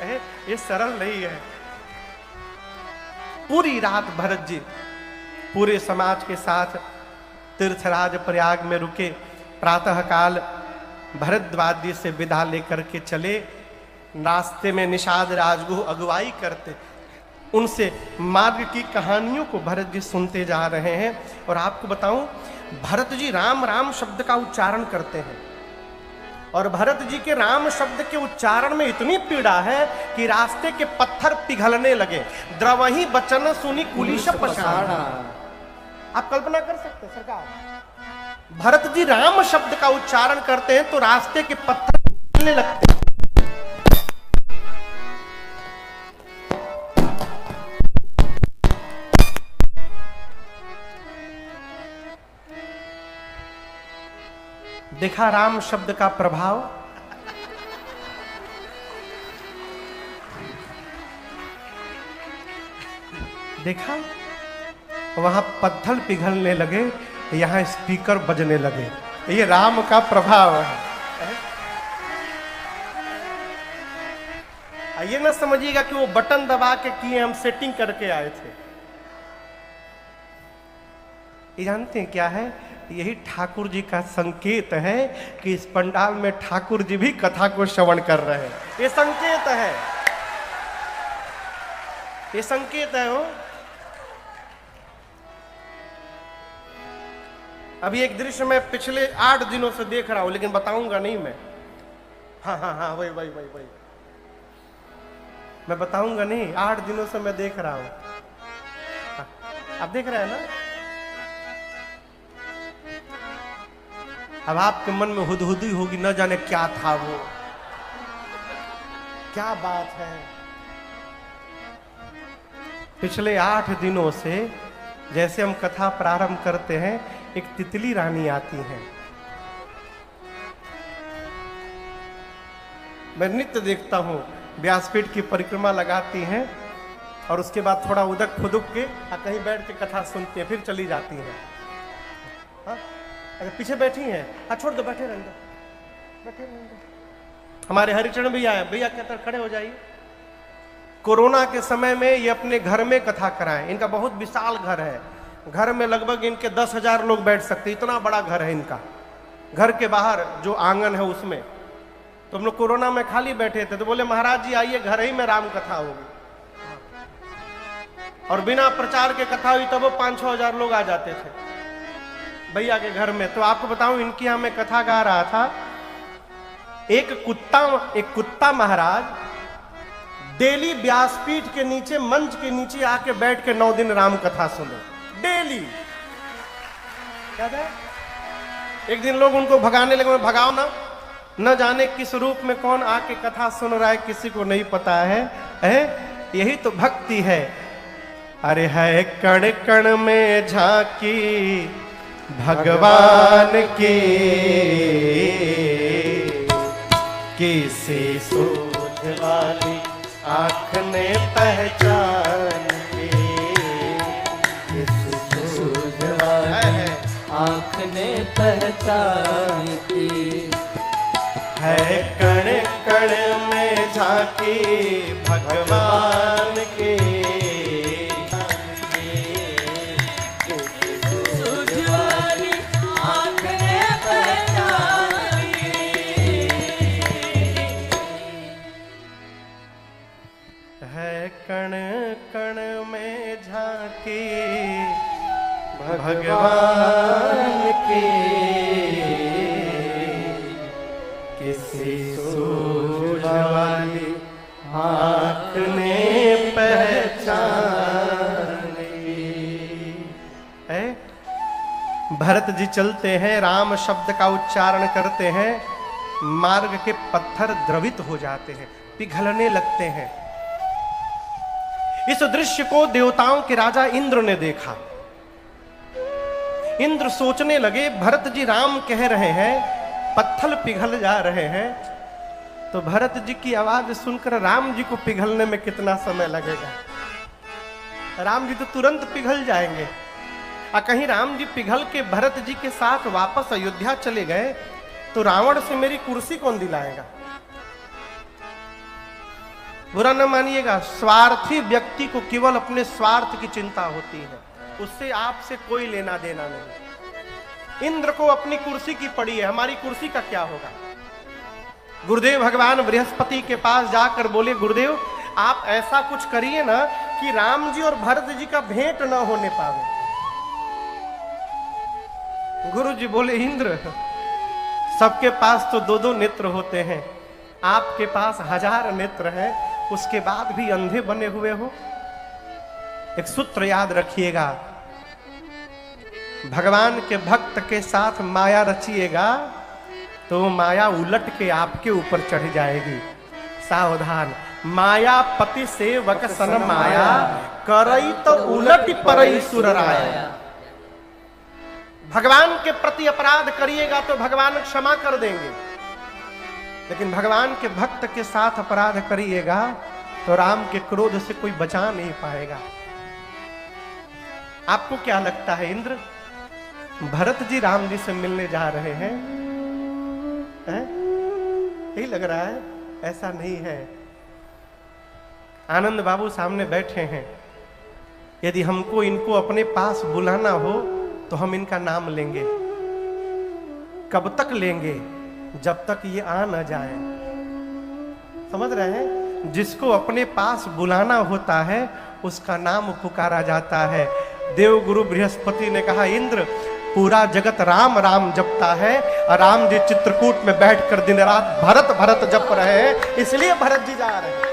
ये सरल नहीं है। पूरी रात भरत जी पूरे समाज के साथ तीर्थराज प्रयाग में रुके। प्रातःकाल भरद्वाज जी से विदा लेकर के चले। रास्ते में निषाद राजगुह अगुवाई करते, उनसे मार्ग की कहानियों को भरत जी सुनते जा रहे हैं। और आपको बताऊं, भरत जी राम राम शब्द का उच्चारण करते हैं और भरत जी के राम शब्द के उच्चारण में इतनी पीड़ा है कि रास्ते के पत्थर पिघलने लगे। द्रवही बचन सुनी कुलिश पछाड़ा। आप कल्पना कर सकते हैं सरकार, भरत जी राम शब्द का उच्चारण करते हैं तो रास्ते के पत्थर पिघलने लगते हैं। देखा राम शब्द का प्रभाव। देखा, वहां पत्थर पिघलने लगे, यहां स्पीकर बजने लगे। ये राम का प्रभाव है। ये ना समझिएगा कि वो बटन दबा के किए, हम सेटिंग करके आए थे। ये जानते हैं क्या है? यही ठाकुर जी का संकेत है कि इस पंडाल में ठाकुर जी भी कथा को श्रवण कर रहे हैं। ये संकेत है, ये संकेत है। वो अभी एक दृश्य मैं पिछले 8 दिनों से देख रहा हूं, लेकिन बताऊंगा नहीं मैं। हाँ, वही मैं बताऊंगा नहीं। 8 दिनों से मैं देख रहा हूं। आप देख रहे हैं ना? अब आपके मन में हुदहुदी होगी, न जाने क्या था वो, क्या बात है। पिछले 8 दिनों से जैसे हम कथा प्रारंभ करते हैं, एक तितली रानी आती है। मैं नित्य देखता हूं, व्यासपीठ की परिक्रमा लगाती हैं और उसके बाद थोड़ा उदक फुदक के कहीं बैठ के कथा सुनती हैं, फिर चली जाती हैं। अगर पीछे बैठी हैं, छोड़ दो, बैठे रहने दो। हमारे हरिचरण भैया है, भैया कहते खड़े हो जाइए। कोरोना के समय में ये अपने घर में कथा कराएं। इनका बहुत विशाल घर है, घर में लगभग इनके 10,000 लोग बैठ सकते, इतना बड़ा घर है इनका। घर के बाहर जो आंगन है उसमें, तो हम लोग कोरोना में खाली बैठे थे, तो बोले महाराज जी आइए, घर ही में राम कथा होगी। और बिना प्रचार के कथा हुई तब 5-6 हजार लोग आ जाते थे भैया के घर में। तो आपको बताऊं, इनकी यहां मैं कथा गा रहा था। एक कुत्ता महाराज डेली व्यासपीठ के नीचे, मंच के नीचे आके बैठ के 9 दिन राम कथा सुने, डेली। क्या है? एक दिन लोग उनको भगाने लगे, भगाओ ना, न जाने किस रूप में कौन आके कथा सुन रहा है, किसी को नहीं पता है। यही तो भक्ति है। अरे है कण कण में झांकी भगवान की, किसी सूझ वाली आँख ने पहचान की, किसी सूझ वाली आँख ने पहचान की। है कण कण में झांकी भगवान की, कण कण में झांकी भगवान की, किसी सूझ वाली आँख ने पहचान ली। भरत जी चलते हैं, राम शब्द का उच्चारण करते हैं, मार्ग के पत्थर द्रवित हो जाते हैं, पिघलने लगते हैं। इस दृश्य को देवताओं के राजा इंद्र ने देखा। इंद्र सोचने लगे, भरत जी राम कह रहे हैं, पत्थर पिघल जा रहे हैं, तो भरत जी की आवाज सुनकर राम जी को पिघलने में कितना समय लगेगा? राम जी तो तुरंत पिघल जाएंगे। कहीं राम जी पिघल के भरत जी के साथ वापस अयोध्या चले गए तो रावण से मेरी कुर्सी कौन दिलाएगा? बुरा न मानिएगा, स्वार्थी व्यक्ति को केवल अपने स्वार्थ की चिंता होती है, उससे आपसे कोई लेना देना नहीं। इंद्र को अपनी कुर्सी की पड़ी है, हमारी कुर्सी का क्या होगा। गुरुदेव भगवान बृहस्पति के पास जाकर बोले, गुरुदेव आप ऐसा कुछ करिए ना कि राम जी और भरत जी का भेंट न होने पावे। गुरु जी बोले, इंद्र सबके पास तो दो दो नेत्र होते हैं, आपके पास 1000 नेत्र हैं, उसके बाद भी अंधे बने हुए हो। एक सूत्र याद रखिएगा, भगवान के भक्त के साथ माया रचिएगा तो माया उलट के आपके ऊपर चढ़ जाएगी। सावधान, माया पति सेवक सन माया, करई तो उलट परई सुरराया। भगवान के प्रति अपराध करिएगा तो भगवान क्षमा कर देंगे, लेकिन भगवान के भक्त के साथ अपराध करिएगा तो राम के क्रोध से कोई बचा नहीं पाएगा। आपको क्या लगता है, इंद्र भरत जी राम जी से मिलने जा रहे हैं? यही लग रहा है? ऐसा नहीं है। आनंद बाबू सामने बैठे हैं, यदि हमको इनको अपने पास बुलाना हो तो हम इनका नाम लेंगे। कब तक लेंगे? जब तक ये आ न जाए। समझ रहे हैं? जिसको अपने पास बुलाना होता है उसका नाम पुकारा जाता है। देवगुरु बृहस्पति ने कहा, इंद्र पूरा जगत राम राम जपता है और राम जी चित्रकूट में बैठकर दिन रात भरत भरत जप रहे हैं, इसलिए भरत जी जा रहे हैं।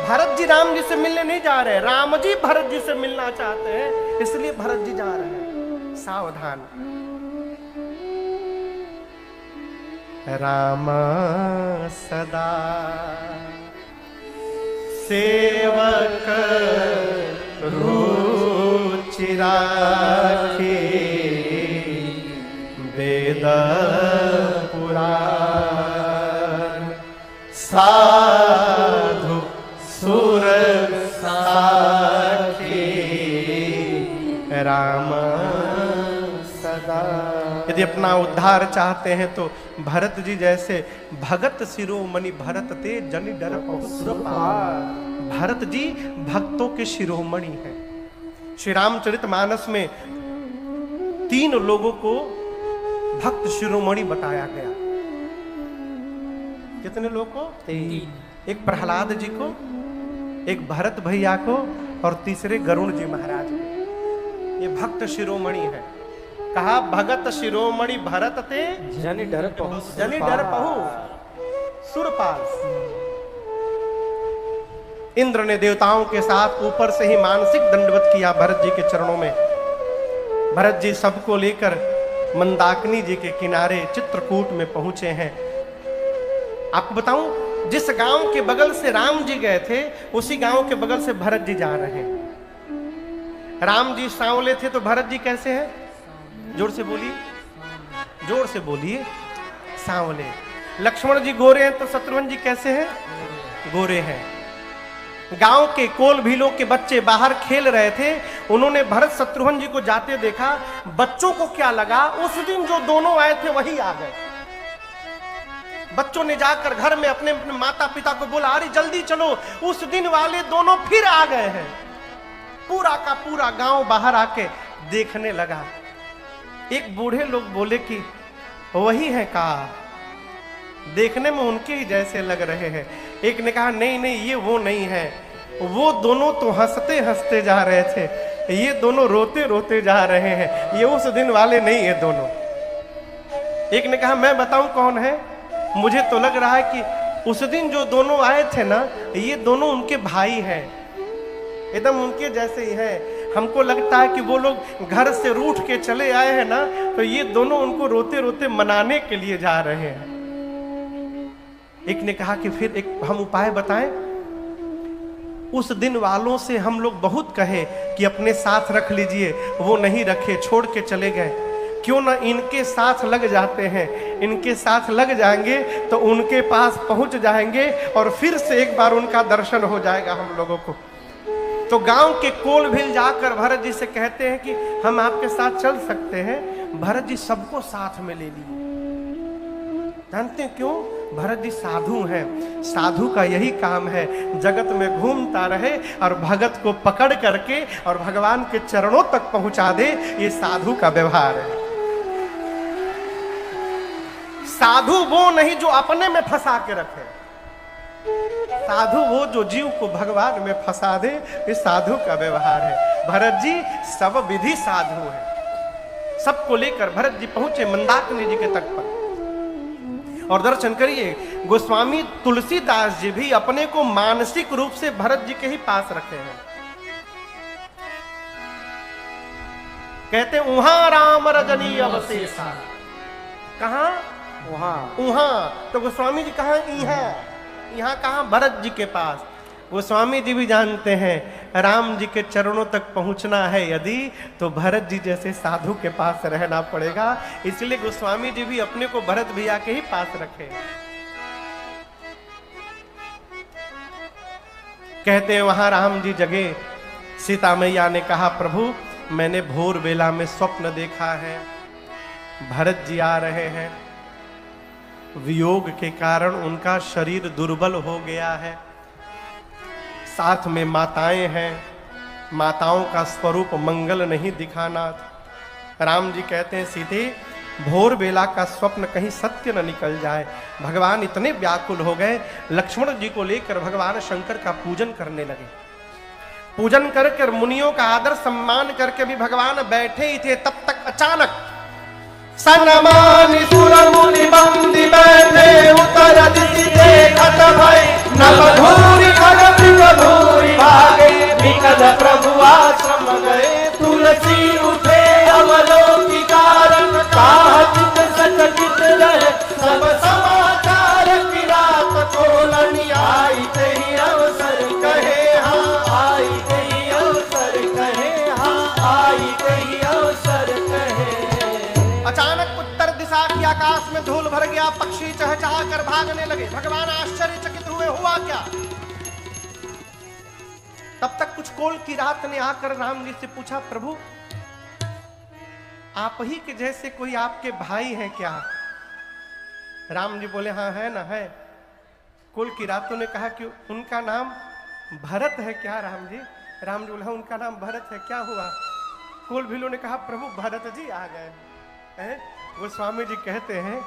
भरत जी राम जी से मिलने नहीं जा रहे, राम जी भरत जी से मिलना चाहते हैं, इसलिए भरत जी जा रहे हैं। सावधान, राम सदा सेवक रुचि राखे, वेद पुराण साधु सुर साखे, राम सदा। यदि अपना उद्धार चाहते हैं तो भरत जी जैसे भगत शिरोमणि भरत ते जनि डर सुरपाल। भरत जी भक्तों के शिरोमणि हैं। श्री रामचरितमानस में 3 लोगों को भक्त शिरोमणि बताया गया। कितने लोग को? 3। एक प्रहलाद जी को, एक भरत भैया को और तीसरे गरुण जी महाराज को। ये भक्त शिरोमणि है। कहा, भगत शिरोमणि भरत ते जनि डर पहु सुरपाल। इंद्र ने देवताओं के साथ ऊपर से ही मानसिक दंडवत किया भरत जी के चरणों में। भरत जी सबको लेकर मंदाकिनी जी के किनारे चित्रकूट में पहुंचे हैं। आपको बताऊं, जिस गांव के बगल से राम जी गए थे उसी गांव के बगल से भरत जी जा रहे हैं। राम जी सांवले थे तो भरत जी कैसे हैं? जोर से बोलिए, जोर से बोलिए, सांवले। लक्ष्मण जी गोरे हैं तो शत्रुघ्न जी कैसे हैं? गोरे हैं। गांव के कोल भीलों के बच्चे बाहर खेल रहे थे, उन्होंने भरत शत्रुघ्न जी को जाते देखा। बच्चों को क्या लगा, उस दिन जो दोनों आए थे वही आ गए। बच्चों ने जाकर घर में अपने अपने माता पिता को बोला, अरे जल्दी चलो, उस दिन वाले दोनों फिर आ गए हैं। पूरा का पूरा गांव बाहर आके देखने लगा। एक बूढ़े लोग बोले कि वही है का, देखने में उनके ही जैसे लग रहे हैं। एक ने कहा, नहीं नहीं, ये वो नहीं है, वो दोनों तो हंसते हंसते जा रहे थे, ये दोनों रोते रोते जा रहे हैं, ये उस दिन वाले नहीं है दोनों। एक ने कहा, मैं बताऊं कौन है? मुझे तो लग रहा है कि उस दिन जो दोनों आए थे ना, ये दोनों उनके भाई हैं, एकदम उनके जैसे ही हैं। हमको लगता है कि वो लोग घर से रूठ के चले आए हैं ना, तो ये दोनों उनको रोते रोते मनाने के लिए जा रहे हैं। एक ने कहा कि फिर एक हम उपाय बताएं। उस दिन वालों से हम लोग बहुत कहे कि अपने साथ रख लीजिए, वो नहीं रखे, छोड़ के चले गए। क्यों ना इनके साथ लग जाते हैं, इनके साथ लग जाएंगे तो उनके पास पहुंच जाएंगे और फिर से एक बार उनका दर्शन हो जाएगा हम लोगों को। तो गांव के कोल भील जाकर भरत जी से कहते हैं कि हम आपके साथ चल सकते हैं। भरत जी सबको साथ में ले लिए। जानते हैं क्यों? भरत जी साधु हैं, साधु का यही काम है, जगत में घूमता रहे और भगत को पकड़ करके और भगवान के चरणों तक पहुंचा दे। ये साधु का व्यवहार है। साधु वो नहीं जो अपने में फंसा के रखे, साधु वो जो जीव को भगवान में फंसा दे। ये साधु का व्यवहार है। भरत जी सब विधि साधु है। सबको लेकर भरत जी पहुंचे मंदाकिनी जी के तट पर और दर्शन करिए। गोस्वामी तुलसीदास जी भी अपने को मानसिक रूप से भरत जी के ही पास रखे हैं। कहते वहां राम रजनी अवशेषा, कहां? वहां। तो गोस्वामी जी कहां? यहाँ कहां? भरत जी के पास। गोस्वामी जी भी जानते हैं राम जी के चरणों तक पहुंचना है यदि, तो भरत जी जैसे साधु के पास रहना पड़ेगा। इसलिए गोस्वामी जी भी अपने को भरत भैया के ही पास रखे। कहते हैं वहां राम जी जगे। सीता मैया ने कहा प्रभु मैंने भोर बेला में स्वप्न देखा है, भरत जी आ रहे हैं, वियोग के कारण उनका शरीर दुर्बल हो गया है, साथ में माताएं हैं, माताओं का स्वरूप मंगल नहीं दिखाना। राम जी कहते हैं सीते भोर बेला का स्वप्न कहीं सत्य न निकल जाए। भगवान इतने व्याकुल हो गए, लक्ष्मण जी को लेकर भगवान शंकर का पूजन करने लगे। पूजन करके मुनियों का आदर सम्मान करके भी भगवान बैठे ही थे, तब तक अचानक सनमानि सुर मुनि बंदी बैठे उतर दिशि देखत भय, नभ धूरि खग मृग धूरि भागे, विकल प्रभु आश्रम गए। तुलसी उठे अवलोकि कारण, काचित सचकित रहे सब समाचार। की रात खोलनी आई तेहि अवसर कहे हाँ, आई तेहि अवसर कहे हाँ, आई तेहि अवसर कहे। अचानक उत्तर दिशा की आकाश में धूल भर गया, पक्षी चहचहा कर भागने लगे। भगवान आश्चर्यचकित हुए, हुआ क्या? तब तक कुछ कोल की रात ने आकर राम जी से पूछा प्रभु आप ही के जैसे कोई आपके भाई हैं क्या? राम जी बोले हाँ है ना है। कुल की रातों ने कहा कि उनका नाम भरत है क्या राम जी? राम जी बोले हाँ उनका नाम भरत है, क्या हुआ? कुल भीलों ने कहा प्रभु भरत जी आ गए हैं। गोस्वामी जी कहते हैं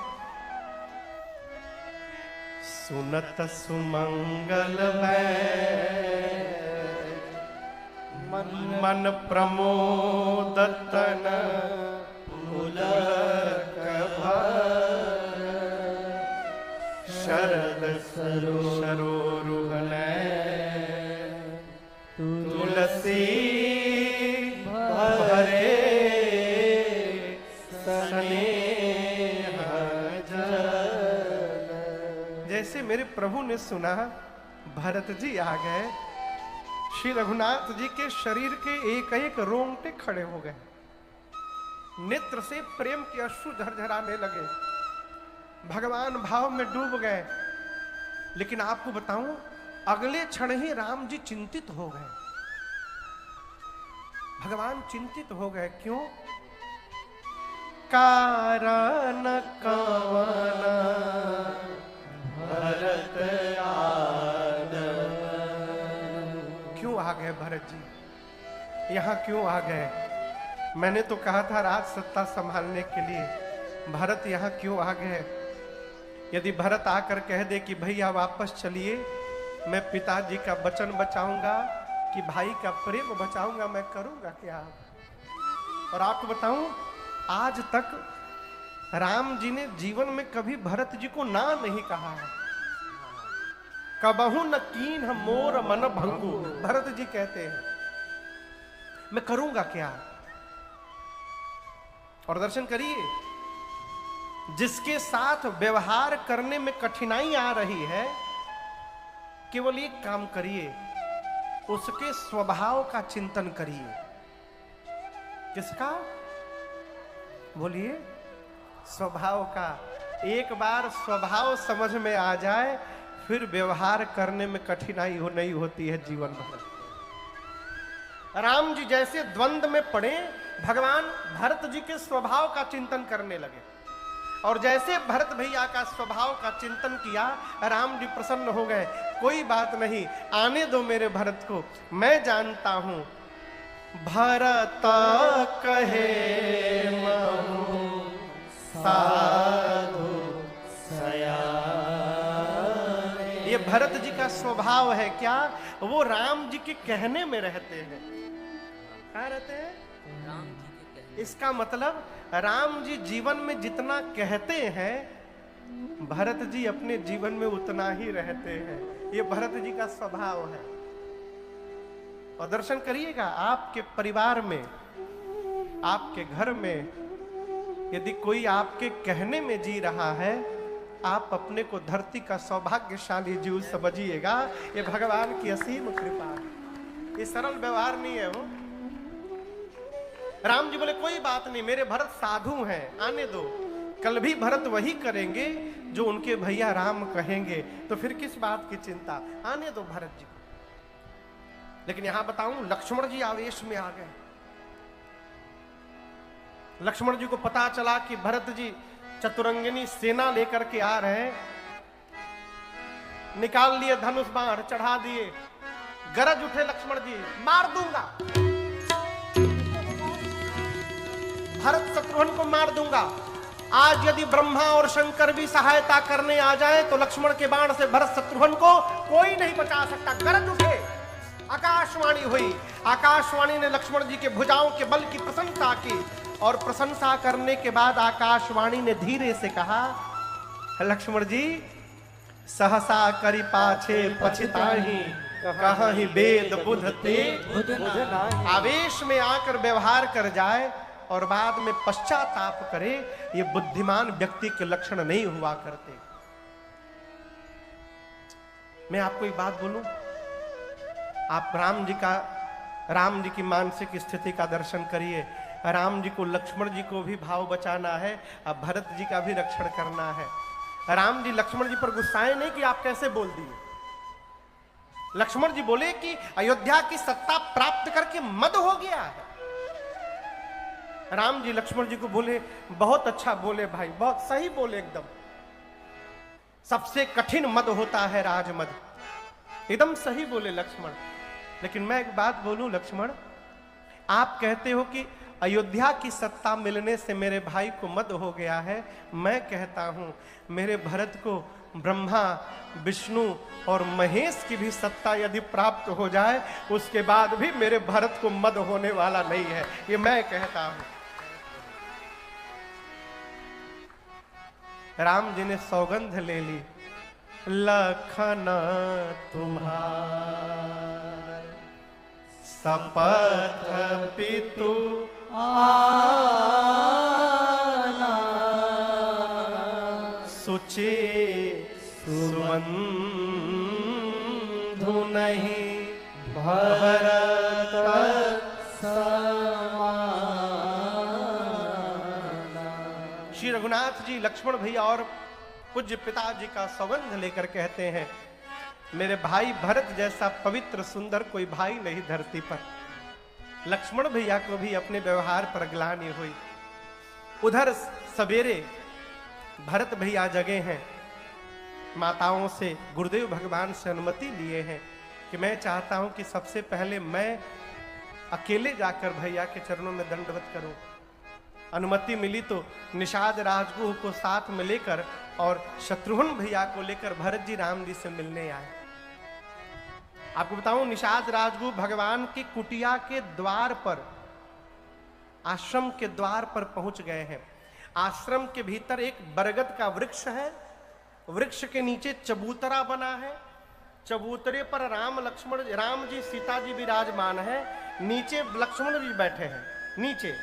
सुनत सुमंगल मन प्रमोदतन पुलक भर, शरद सरोरुहन तुलसी भरे स्नेह जल। जैसे मेरे प्रभु ने सुना भरत जी आ गए, श्री रघुनाथ जी के शरीर के एक एक रोंगटे खड़े हो गए, नेत्र से प्रेम के अश्रु झरझराने लगे, भगवान भाव में डूब गए। लेकिन आपको बताऊं अगले क्षण ही राम जी चिंतित हो गए। भगवान चिंतित हो गए, क्यों? कारण कवन भरत क्यों आ गए भरत जी? यहाँ क्यों आ गए? मैंने तो कहा था राज सत्ता संभालने के लिए, भरत यहाँ क्यों आ गए? यदि भरत आकर कह दे कि भैया वापस चलिए, मैं पिताजी का वचन बचाऊंगा कि भाई का प्रेम बचाऊंगा, मैं करूंगा क्या? और आपको बताऊं आज तक राम जी ने जीवन में कभी भरत जी को ना नहीं कहा है। कबहू न कीन मोर मन भंगु, भरत जी कहते हैं मैं करूंगा क्या? और दर्शन करिए, जिसके साथ व्यवहार करने में कठिनाई आ रही है, केवल एक काम करिए, उसके स्वभाव का चिंतन करिए। किसका? बोलिए, स्वभाव का। एक बार स्वभाव समझ में आ जाए, फिर व्यवहार करने में कठिनाई नहीं होती है जीवन भर। राम जी जैसे द्वंद्व में पड़े, भगवान भरत जी के स्वभाव का चिंतन करने लगे। और जैसे भरत भैया का स्वभाव का चिंतन किया, राम जी प्रसन्न हो गए। कोई बात नहीं, आने दो मेरे भरत को, मैं जानता हूं भरत कहे महु साधु सयाने। ये भरत जी का स्वभाव है क्या? वो राम जी के कहने में रहते हैं। क्या रहते हैं? राम जी के कहने। इसका मतलब राम जी जीवन में जितना कहते हैं, भरत जी अपने जीवन में उतना ही रहते हैं। ये भरत जी का स्वभाव है। और दर्शन करिएगा, आपके परिवार में, आपके घर में यदि कोई आपके कहने में जी रहा है, आप अपने को धरती का सौभाग्यशाली जीव समझिएगा। ये भगवान की असीम कृपा है। ये सरल व्यवहार नहीं है। वो राम जी बोले कोई बात नहीं, मेरे भरत साधु हैं, आने दो। कल भी भरत वही करेंगे जो उनके भैया राम कहेंगे, तो फिर किस बात की चिंता, आने दो भरत जी को। लेकिन यहां बताऊं, लक्ष्मण जी आवेश में आ गए। लक्ष्मण जी को पता चला कि भरत जी चतुरंगिनी सेना लेकर के आ रहे हैं। निकाल लिए धनुष बाण, चढ़ा दिए, गरज उठे लक्ष्मण जी, मार दूंगा, भरत शत्रुघ्न को मार दूंगा। आज यदि ब्रह्मा और शंकर भी सहायता करने आ जाए तो लक्ष्मण के बाण से भरत शत्रुघ्न को कोई नहीं बचा सकता। गरज उठे, आकाशवाणी हुई। आकाशवाणी ने लक्ष्मण जी के भुजाओं के बल की प्रशंसा की, और प्रशंसा करने के बाद आकाशवाणी ने धीरे से कहा, लक्ष्मण जी सहसा करि पाछे पछताहि, कहि वेद बुध ते बुध नाही। आवेश में आकर व्यवहार कर जाए और बाद में पश्चाताप करे, ये बुद्धिमान व्यक्ति के लक्षण नहीं हुआ करते। मैं आपको एक बात बोलूं, आप राम जी की मानसिक स्थिति का दर्शन करिए। राम जी को, लक्ष्मण जी को भी भाव बचाना है, अब भरत जी का भी रक्षण करना है। राम जी लक्ष्मण जी पर गुस्साए नहीं कि आप कैसे बोल दिए। लक्ष्मण जी बोले कि अयोध्या की सत्ता प्राप्त करके मद हो गया है। राम जी लक्ष्मण जी को बोले, बहुत अच्छा बोले भाई, बहुत सही बोले एकदम। सबसे कठिन मद होता है राजमद, एकदम सही बोले लक्ष्मण। लेकिन मैं एक बात बोलूं लक्ष्मण, आप कहते हो कि अयोध्या की सत्ता मिलने से मेरे भाई को मद हो गया है। मैं कहता हूं मेरे भरत को ब्रह्मा, विष्णु और महेश की भी सत्ता यदि प्राप्त हो जाए, उसके बाद भी मेरे भरत को मद होने वाला नहीं है। ये मैं कहता हूं। राम जी ने सौगंध ले ली, लखन तुम्हार शपथ पितु आना, सुचि सुबंधु नहीं भरत समाना। श्री रघुनाथ जी लक्ष्मण भैया और पूज्य पिताजी का सौगंध लेकर कहते हैं, मेरे भाई भरत जैसा पवित्र सुंदर कोई भाई नहीं धरती पर। लक्ष्मण भैया को भी अपने व्यवहार पर ग्लानि हुई। उधर सवेरे भरत भैया जगे हैं, माताओं से, गुरुदेव भगवान से अनुमति लिए हैं कि मैं चाहता हूं कि सबसे पहले मैं अकेले जाकर भैया के चरणों में दंडवत करूं। अनुमति मिली तो निषाद राजगुह को साथ में लेकर और शत्रुघ्न भैया को लेकर भरत जी राम जी से मिलने आए। आपको बताऊं, निषाद राजगुह भगवान की कुटिया के द्वार पर, आश्रम के द्वार पर पहुंच गए हैं। आश्रम के भीतर एक बरगद का वृक्ष है, वृक्ष के नीचे चबूतरा बना है, चबूतरे पर राम जी सीता जी विराजमान है, नीचे लक्ष्मण जी बैठे हैं। नीचे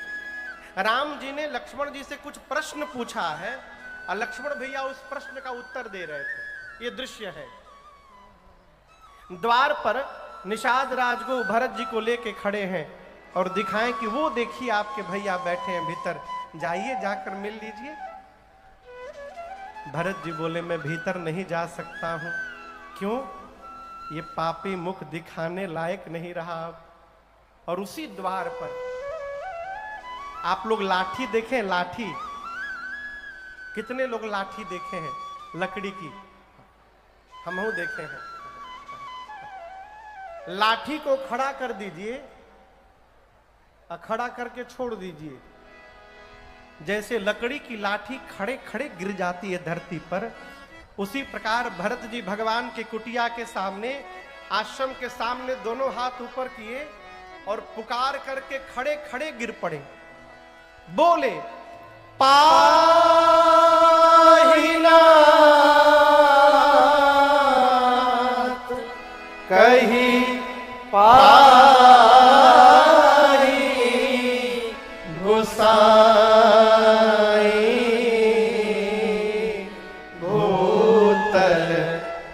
राम जी ने लक्ष्मण जी से कुछ प्रश्न पूछा है और लक्ष्मण भैया उस प्रश्न का उत्तर दे रहे थे। ये दृश्य है। द्वार पर निषाद राजगुह भरत जी को लेके खड़े हैं और दिखाएं कि वो देखिए आपके भैया बैठे हैं भीतर, जाइए जाकर मिल लीजिए। भरत जी बोले, मैं भीतर नहीं जा सकता हूं। क्यों? ये पापी मुख दिखाने लायक नहीं रहा। और उसी द्वार पर आप लोग लाठी देखें, लाठी कितने लोग लाठी देखे हैं लकड़ी की, हमहू देखे हैं। लाठी को खड़ा कर दीजिए, खड़ा करके छोड़ दीजिए, जैसे लकड़ी की लाठी खड़े खड़े गिर जाती है धरती पर, उसी प्रकार भरत जी भगवान के कुटिया के सामने, आश्रम के सामने दोनों हाथ ऊपर किए और पुकार करके खड़े खड़े गिर पड़े। बोले पाहिनाथ कही पारी गोसाई भूतल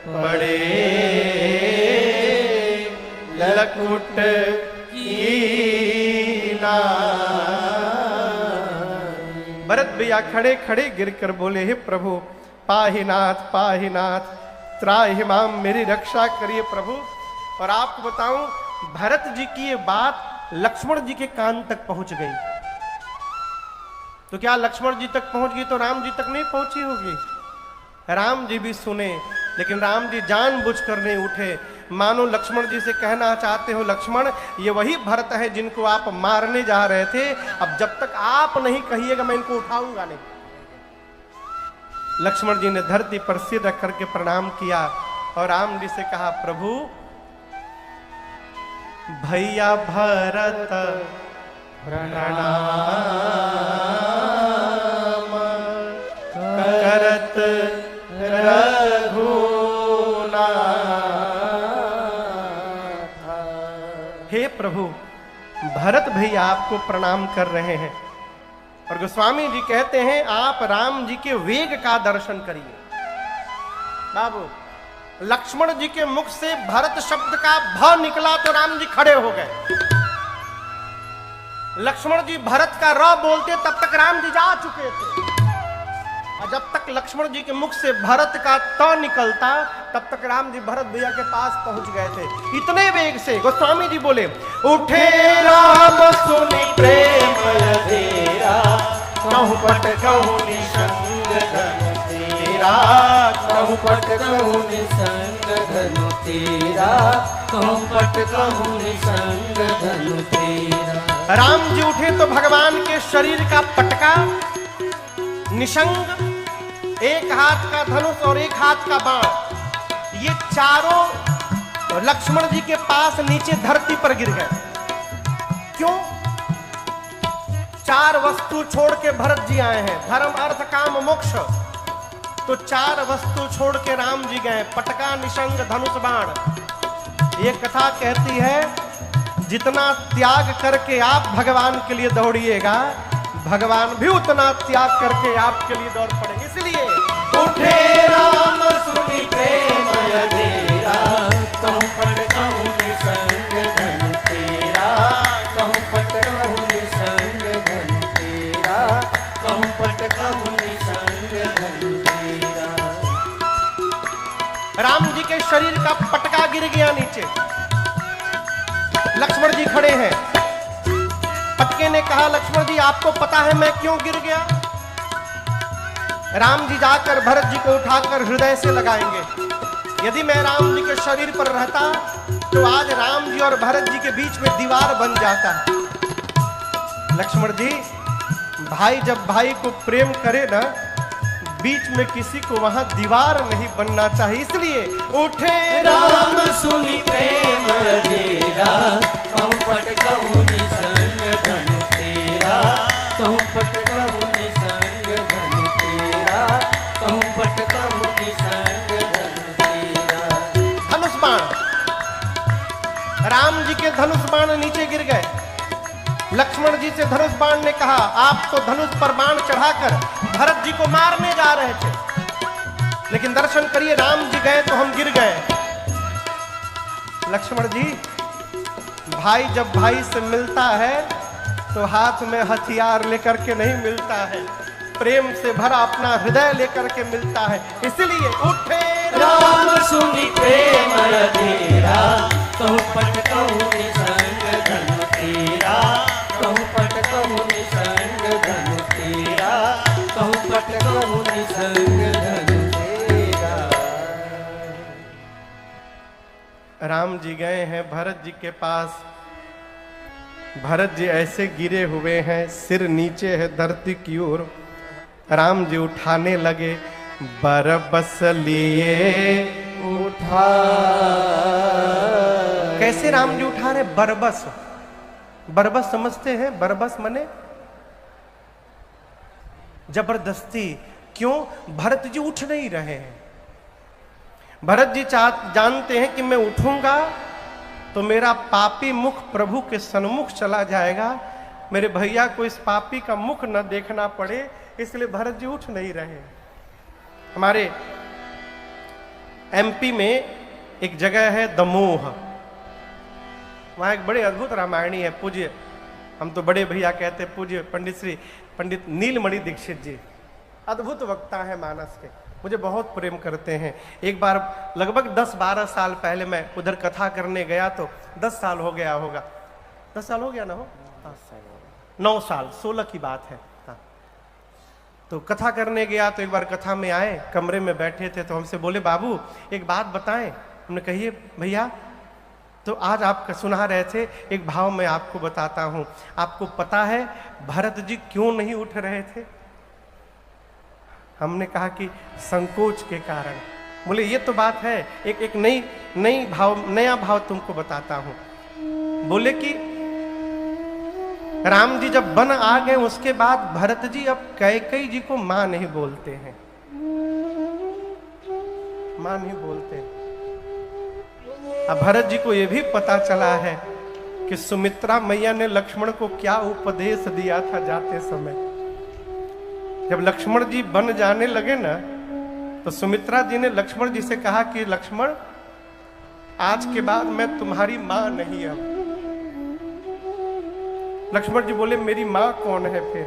पड़े लकुट कीना। भरत भैया खड़े खड़े गिरकर बोले, हे प्रभु पाहिनाथ पाहिनाथ त्राहि माम, मेरी रक्षा करिए प्रभु। और आपको बताऊं, भरत जी की ये बात लक्ष्मण जी के कान तक पहुंच गई। तो क्या लक्ष्मण जी तक पहुंच गई तो राम जी तक नहीं पहुंची होगी? राम जी भी सुने, लेकिन राम जी जानबूझकर नहीं उठे। मानो लक्ष्मण जी से कहना चाहते हो, लक्ष्मण ये वही भरत है जिनको आप मारने जा रहे थे, अब जब तक आप नहीं कहिएगा मैं इनको उठाऊंगा नहीं। लक्ष्मण जी ने धरती पर सिर रख करके प्रणाम किया और राम जी से कहा, प्रभु भैया भरत प्रणाम करत रघुनाथ। हे प्रभु, भरत भैया आपको प्रणाम कर रहे हैं। और गोस्वामी जी कहते हैं, आप राम जी के वेग का दर्शन करिए। बाबू, लक्ष्मण जी के मुख से भरत शब्द का भ निकला तो राम जी खड़े हो गए। लक्ष्मण जी भरत का र बोलते तब तक राम जी जा चुके थे, और जब तक लक्ष्मण जी के मुख से भरत का त निकलता तब तक राम जी भरत भैया के पास पहुंच गए थे। इतने वेग से गोस्वामी जी बोले, उठे राम सुनि प्रेम अधेरा, कहूं पट कहूं निसंग धनु तेरा, कहूं पट कहूं निसंग धनु तेरा, कहूं पट कहूं निसंग धनु तेरा। राम जी उठे तो भगवान के शरीर का पटका निशंग, एक हाथ का धनुष और एक हाथ का बाण, ये चारों लक्ष्मण जी के पास नीचे धरती पर गिर गए। क्यों? चार वस्तु छोड़ के भरत जी आए हैं, धर्म अर्थ काम मोक्ष, तो चार वस्तु छोड़ के राम जी गए, पटका निशंग धनुष बाण। ये कथा कहती है, जितना त्याग करके आप भगवान के लिए दौड़िएगा, भगवान भी उतना त्याग करके आपके लिए दौड़ पड़ेंगे। इसलिए उठे राम सुनि प्रेम अधेरा, कहूं पट कहूं निसंग धनु तेरा, कहूं पट कहूं निसंग धनु तेरा, कहूं पट कहूं निसंग धनु तेरा। राम जी के शरीर का पटका गिर गया नीचे, लक्ष्मण जी खड़े हैं। पटके ने कहा, लक्ष्मण जी आपको पता है मैं क्यों गिर गया? राम जी जाकर भरत जी को उठाकर हृदय से लगाएंगे। यदि मैं राम जी के शरीर पर रहता तो आज राम जी और भरत जी के बीच में दीवार बन जाता। लक्ष्मण जी, भाई जब भाई को प्रेम करे ना, बीच में किसी को वहां दीवार नहीं बनना चाहिए। इसलिए उठे राम सुनि प्रेम अधेरा, कहूं पट कहूं निसंग धनु तेरा, कहूं पट कहूं निसंग धनु तेरा, कहूं पट कहूं निसंग धनु तेरा। धनुष बाण, राम जी के धनुष बाण नीचे गिर गए। लक्ष्मण जी से धनुष बाण ने कहा, आप तो धनुष पर बाण चढ़ाकर भरत जी को मारने जा रहे थे, लेकिन दर्शन करिए राम जी गए तो हम गिर गए। लक्ष्मण जी, भाई जब भाई से मिलता है तो हाथ में हथियार लेकर के नहीं मिलता है, प्रेम से भरा अपना हृदय लेकर के मिलता है। इसलिए उठे राम सुनि प्रेम अधेरा, कहूं पट कहूं निसंग धनु तेरा, कहूं पट कहूं निसंग धनु तेरा, कहूं पट कहूं राम जी गए हैं भरत जी के पास। भरत जी ऐसे गिरे हुए हैं, सिर नीचे है धरती की ओर। राम जी उठाने लगे, बरबस लिए उठा। कैसे राम जी उठा रहे? बरबस। बरबस समझते हैं? बरबस मने जबरदस्ती। क्यों? भरत जी उठ नहीं रहे हैं। भरत जी जानते हैं कि मैं उठूंगा तो मेरा पापी मुख प्रभु के सन्मुख चला जाएगा, मेरे भैया को इस पापी का मुख न देखना पड़े, इसलिए भरत जी उठ नहीं रहे। हमारे एमपी में एक जगह है दमोह, वहां एक बड़े अद्भुत रामायणी है। पूज्य, हम तो बड़े भैया कहते हैं, पूज्य पंडित नीलमणि दीक्षित जी अद्भुत वक्ता है मानस के, मुझे बहुत प्रेम करते हैं। एक बार लगभग 10-12 साल पहले मैं उधर कथा करने गया, तो 10 साल हो गया होगा, 10 साल हो गया ना, हो 9 साल 16 की बात है। हाँ, तो कथा करने गया तो एक बार कथा में आए, कमरे में बैठे थे, तो हमसे बोले बाबू एक बात बताएं। हमने कहिए भैया। तो आज आप सुना रहे थे, एक भाव मैं आपको बताता हूं। आपको पता है भरत जी क्यों नहीं उठ रहे थे? हमने कहा कि संकोच के कारण। बोले ये तो बात है, एक नया भाव तुमको बताता हूं। बोले कि राम जी जब वन आ गए उसके बाद भरत जी अब कैकेयी जी को मां नहीं बोलते हैं, मां नहीं बोलते। अब भरत जी को यह भी पता चला है कि सुमित्रा मैया ने लक्ष्मण को क्या उपदेश दिया था जाते समय। जब लक्ष्मण जी बन जाने लगे ना, तो सुमित्रा जी ने लक्ष्मण जी से कहा कि लक्ष्मण आज के बाद मैं तुम्हारी मां नहीं। अब लक्ष्मण जी बोले मेरी मां कौन है फिर?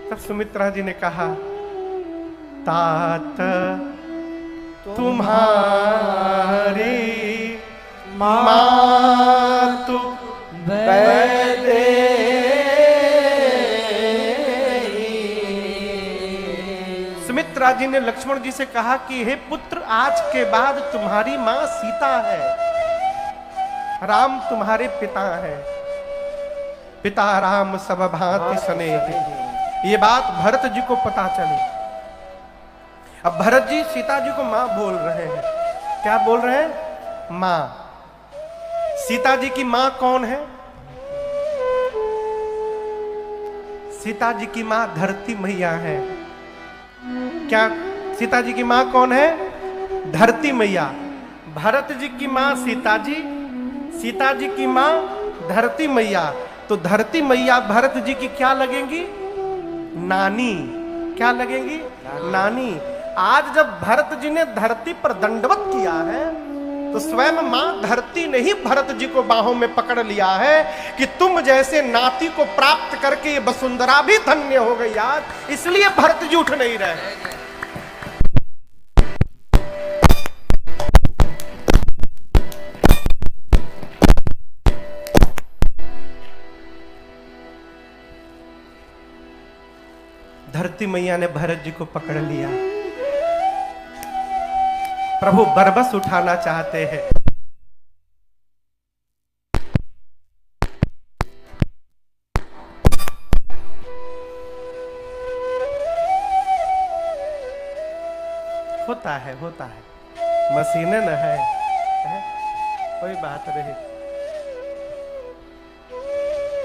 तब सुमित्रा जी ने कहा तात तुम्हारी मां तू सुमित्रा जी ने लक्ष्मण जी से कहा कि हे पुत्र आज के बाद तुम्हारी मां सीता है, राम तुम्हारे पिता है। पिता राम सब भांति स्नेह। ये बात भरत जी को पता चली। अब भरत जी सीता जी को मां बोल रहे हैं। क्या बोल रहे हैं? मां। सीता जी की मां कौन है? सीता जी की मां धरती मैया है। क्या सीता जी की मां कौन है? धरती मैया। भरत जी की मां सीता जी, सीता जी की मां धरती मैया। तो धरती मैया भरत जी की क्या लगेंगी? नानी। क्या लगेंगी? नानी। आज जब भरत जी ने धरती पर दंडवत किया है, तो स्वयं मां धरती ने ही भरत जी को बाहों में पकड़ लिया है कि तुम जैसे नाती को प्राप्त करके ये वसुंधरा भी धन्य हो गई आज। इसलिए भरत जी उठ नहीं रहे। धरती मैया ने भरत जी को पकड़ लिया। प्रभु बरबस उठाना चाहते हैं। होता है, होता है, मशीनें न है, कोई बात नहीं।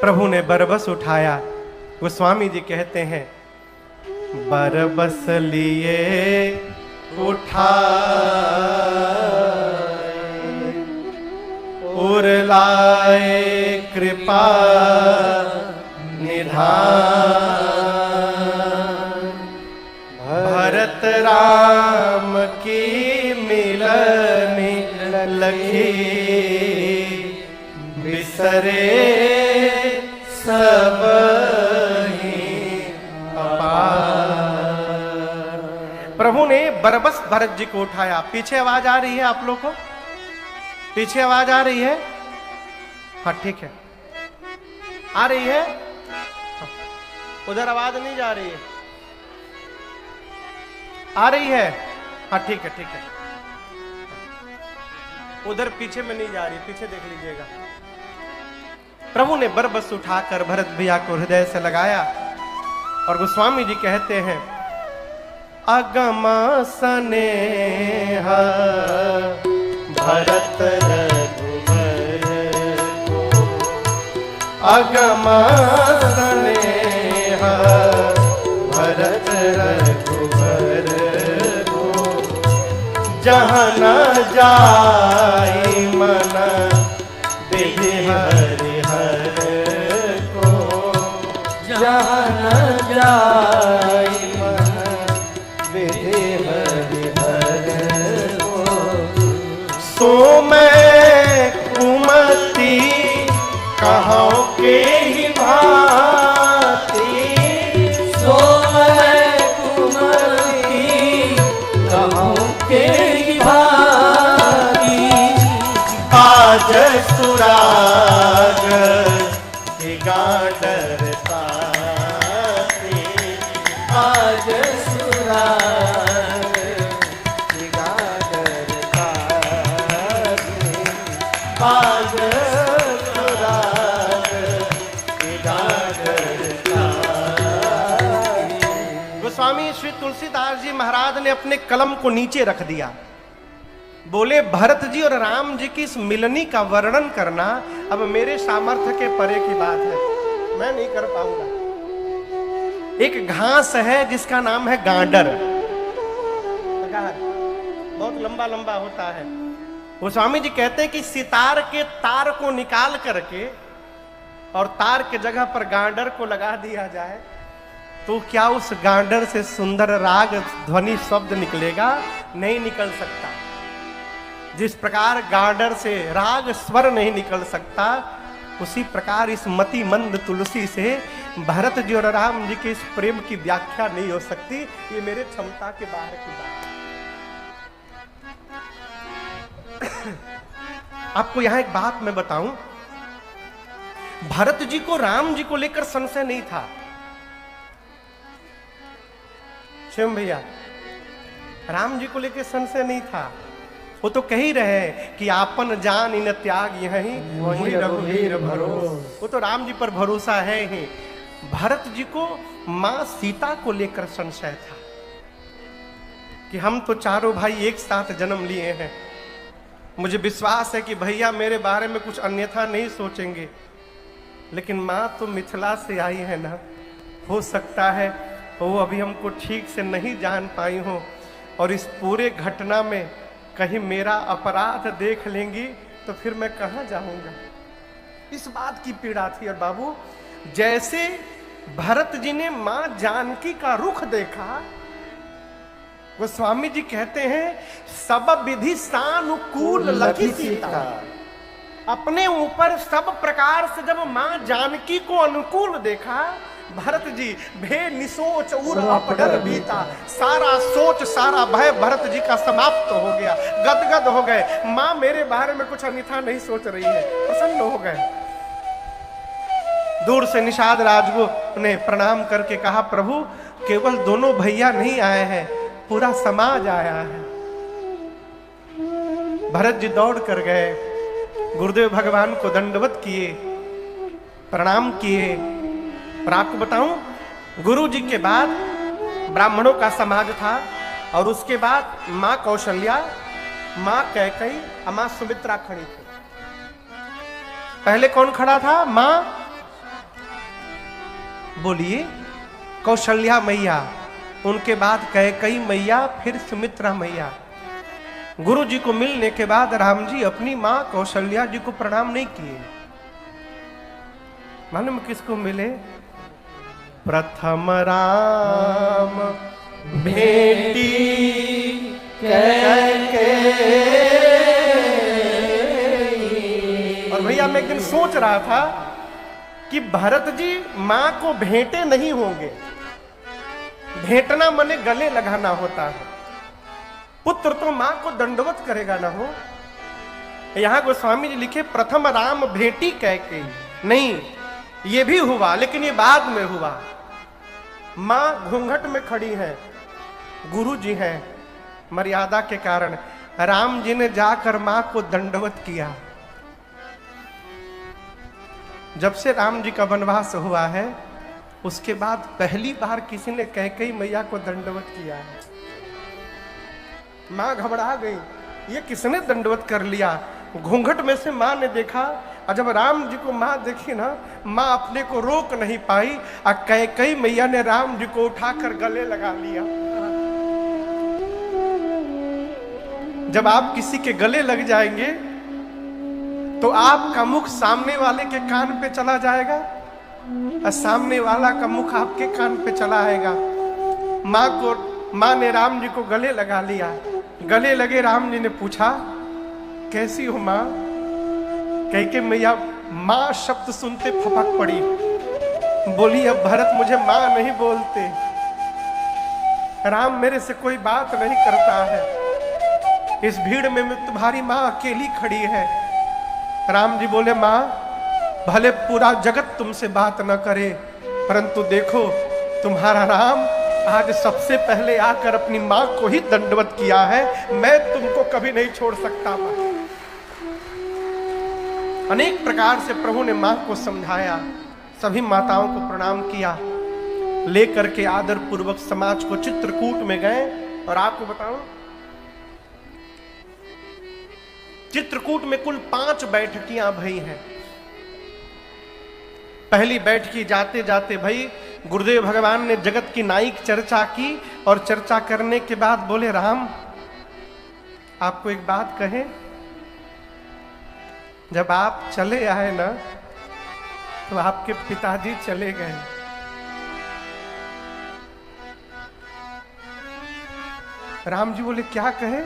प्रभु ने बरबस उठाया। गोस्वामी जी कहते हैं बरबस लिए उठा और लाए कृपा निधान। भरत राम की मिलनी लखी बिसरे सब प्रभु ने बरबस भरत जी को उठाया। पीछे आवाज आ रही है आप लोग को? पीछे आवाज आ रही है? हाँ ठीक है, आ रही है। उधर आवाज नहीं जा रही है? आ रही है? हाँ ठीक है, ठीक है। उधर पीछे में नहीं जा रही, पीछे देख लीजिएगा। प्रभु ने बरबस उठाकर भरत भैया को हृदय से लगाया और गोस्वामी जी कहते हैं, अगम स्नेह भरत रघुबर को, अगम स्नेह भरत रघुबर को, जहाँ न जाई मन विधि हरिहर को, जहाँ न जाई मन विधि हरिहर को। सो मैं कुमति कहूँ के ही भांति, सो मैं कुमति कहूँ के ही भांति, आज सुराग की गाडर पाती, आज सुराग की गाडर पाती, आज सुराग की गाडर पाती। गोस्वामी श्री तुलसीदास जी महाराज ने अपने कलम को नीचे रख दिया। बोले, भरत जी और राम जी की इस मिलनी का वर्णन करना अब मेरे सामर्थ्य के परे की बात है, मैं नहीं कर पाऊंगा। एक घास है जिसका नाम है गांडर, बहुत लंबा लंबा होता है। वो स्वामी जी कहते हैं कि सितार के तार को निकाल करके और तार के जगह पर गांडर को लगा दिया जाए तो क्या उस गांडर से सुंदर राग ध्वनि शब्द निकलेगा? नहीं निकल सकता। जिस प्रकार गांडर से राग स्वर नहीं निकल सकता, उसी प्रकार इस मति मंद तुलसी से भरत जी और राम जी के इस प्रेम की व्याख्या नहीं हो सकती। ये मेरे क्षमता के बाहर की बात है। आपको यहां एक बात मैं बताऊं, भरत जी को राम जी को लेकर संशय नहीं था। शिव भैया, राम जी को लेकर संशय नहीं था। वो तो कह ही रहे कि आपन जान इन त्याग यहीं वही रघुवीर भरोस। वो तो राम जी पर भरोसा है ही। भरत जी को मां सीता को लेकर संशय था कि हम तो चारों भाई एक साथ जन्म लिए हैं, मुझे विश्वास है कि भैया मेरे बारे में कुछ अन्यथा नहीं सोचेंगे, लेकिन मां तो मिथिला से आई है ना, हो सकता है वो अभी हमको ठीक से नहीं जान पाई हो और इस पूरे घटना में कहीं मेरा अपराध देख लेंगी तो फिर मैं कहां जाऊंगा। इस बात की पीड़ा थी। और बाबू, जैसे भरत जी ने मां जानकी का रुख देखा, गोस्वामी जी कहते हैं, सब विधि सानुकूल लखी सीता। अपने ऊपर सब प्रकार से जब मां जानकी को अनुकूल देखा, भरत जी भे निसोच उर अपडर बीता। सारा सोच सारा भय भरत जी का समाप्त हो गया, गदगद हो गए। मां मेरे बारे में कुछ अन्यथा नहीं सोच रही है, प्रसन्न हो गए। दूर से निषाद राजगुरु ने प्रणाम करके कहा, प्रभु केवल दोनों भैया नहीं आए हैं, पूरा समाज आया है। भरत जी दौड़ कर गए, गुरुदेव भगवान को दंडवत किए, प्रणाम किए। और आपको बताऊं, गुरु जी के बाद ब्राह्मणों का समाज था और उसके बाद मां कौशल्या, मां कैकेयी और मां सुमित्रा खड़ी थी। पहले कौन खड़ा था? मां, बोलिए, कौशल्या मैया, उनके बाद कैकेयी मैया, फिर सुमित्रा मैया। गुरु जी को मिलने के बाद राम जी अपनी मां कौशल्या जी को प्रणाम नहीं किए। मालूम किसको मिले? प्रथम राम भेटी कैकेयी। और भैया मैं एक दिन सोच रहा था कि भरत जी मां को भेंटे नहीं होंगे। भेंटना माने गले लगाना होता है। पुत्र तो मां को दंडवत करेगा ना हो। यहां गोस्वामी जी लिखे प्रथम राम भेटी कैकेयी। नहीं, ये भी हुआ, लेकिन ये बाद में हुआ। मां घूंघट में खड़ी है, गुरु जी हैं, मर्यादा के कारण। राम जी ने जाकर मां को दंडवत किया। जब से राम जी का वनवास हुआ है उसके बाद पहली बार किसी ने कैकेयी मैया को दंडवत किया है। मां घबरा गई, ये किसने दंडवत कर लिया। घूंघट में से मां ने देखा और जब राम जी को मां देखी ना, मां अपने को रोक नहीं पाई और कैकेयी मैया ने राम जी को उठाकर गले लगा लिया। जब आप किसी के गले लग जाएंगे तो आपका मुख सामने वाले के कान पे चला जाएगा और सामने वाला का मुख आपके कान पे चला आएगा। मां ने राम जी को गले लगा लिया। गले लगे राम जी ने पूछा, कैसी हो मां? कैकेयी मैया मां शब्द सुनते फपक पड़ी, बोली अब भरत मुझे मां नहीं बोलते, राम मेरे से कोई बात नहीं करता है, इस भीड़ में तुम्हारी मां अकेली खड़ी है। राम जी बोले, मां भले पूरा जगत तुमसे बात न करे, परंतु देखो तुम्हारा राम आज सबसे पहले आकर अपनी मां को ही दंडवत किया है, मैं तुमको कभी नहीं छोड़ सकता। मां अनेक प्रकार से प्रभु ने मां को समझाया। सभी माताओं को प्रणाम किया, लेकर के आदर पूर्वक समाज को चित्रकूट में गए। और आपको बताऊं, चित्रकूट में कुल 5 बैठकियां भई हैं। पहली बैठकी जाते जाते भई, गुरुदेव भगवान ने जगत की नायिक चर्चा की और चर्चा करने के बाद बोले, राम आपको एक बात कहें, जब आप चले आए ना तो आपके पिताजी चले गए। राम जी बोले, क्या कहे?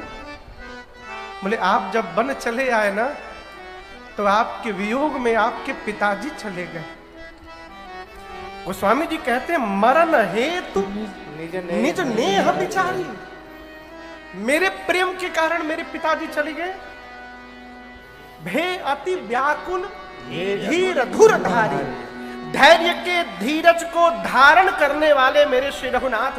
बोले, आप जब वन चले आए ना तो आपके वियोग में आपके पिताजी चले गए। गोस्वामी जी कहते हैं, मरण हेतु निज नेह विचारी, मेरे प्रेम के कारण मेरे पिताजी चले गए। भे अति व्याकुल धीर धुर धारी, धैर्य के धीरज को धारण करने वाले मेरे श्री रघुनाथ